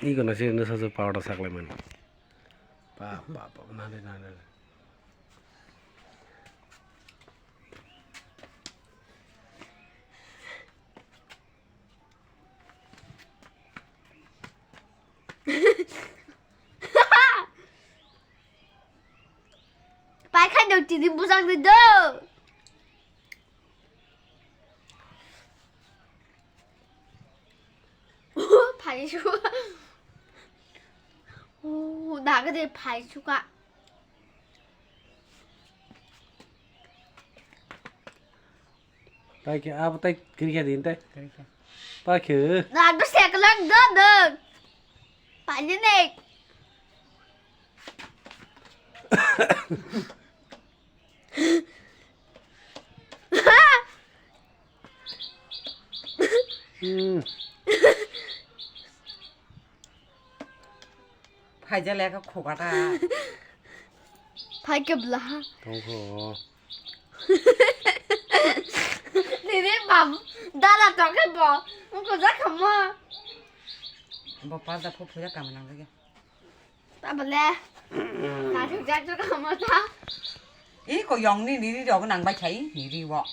이거 나 지금 넣어서 파우더 삭라면. 나네. 빨간 녹지는 무상도 đâu. 발수가. 오, 나그네 발수가. Tay kia tay kia đi tay. Tay kia. 나도 색깔랑 너는. 발리네. phải cho lẽ cái khổ cả ta 발겹라. 동호. 니네 맘 나라 저게 봐. 그거 잠깐만. 뭐 빠다 포포자 까만 안 그게 따블래. 나 진짜 잠깐만 다. 이거 영리 니리 저거 낭 바차이 니리 와.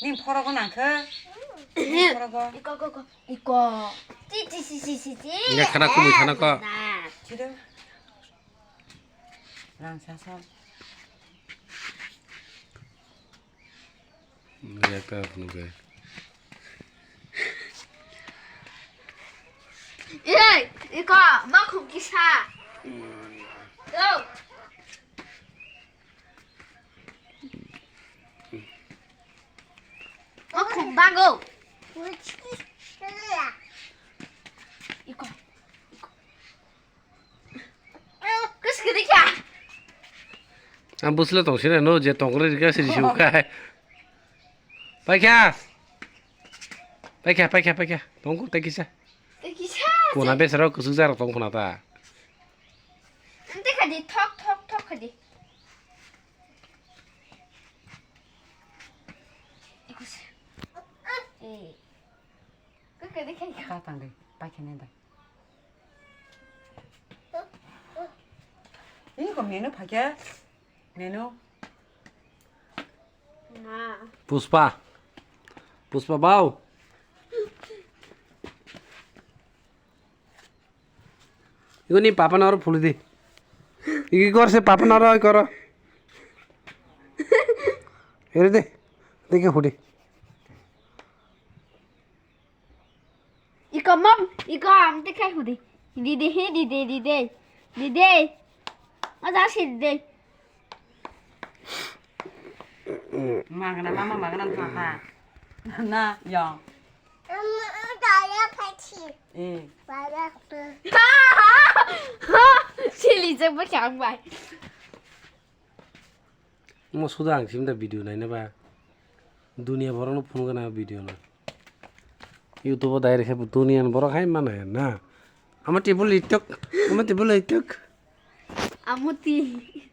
님 퍼러고 낭크. 님 퍼러고. 이거. 찌찌찌찌찌. 이제 하나 꾸미 하나 거. 지금. 랑 사서. 약간 그런 거. 예, 이거 마콩 기사. 고. 마콩 바고. 이거. 그래서 그렇게. 안 부슬러 동시에 너 이제 동그래 이렇게 시리시고 가. 빨리야. 동고 떼기자. 기사. 고나 배서로 그 수자로 동고나다. 근데 가지 톡톡톡 하지. 이거지. 예. 그렇게 다 당대. 빠게 낸다. 이거 메뉴 파게. 메뉴. Puspa bau. 이거 니 पापा 나로 풀리디. 이거 거세 पापा 나로 करो. 이래 돼. 되게 후디. 이거 이거 안 떼게 후디. 디디. 다시 디디. 마그나 마마 마그나 타타. 나 영. 나야 파티. 예. 맞아. 실리 좀 chẳng vậy. म सुधा हांसिम दा video nine बा दुनिया भरनो फोन गना भिडियो ना यूट्यूब दाइर है दुनिया भर खाइ माने ना हम टेबल इतक Amoti.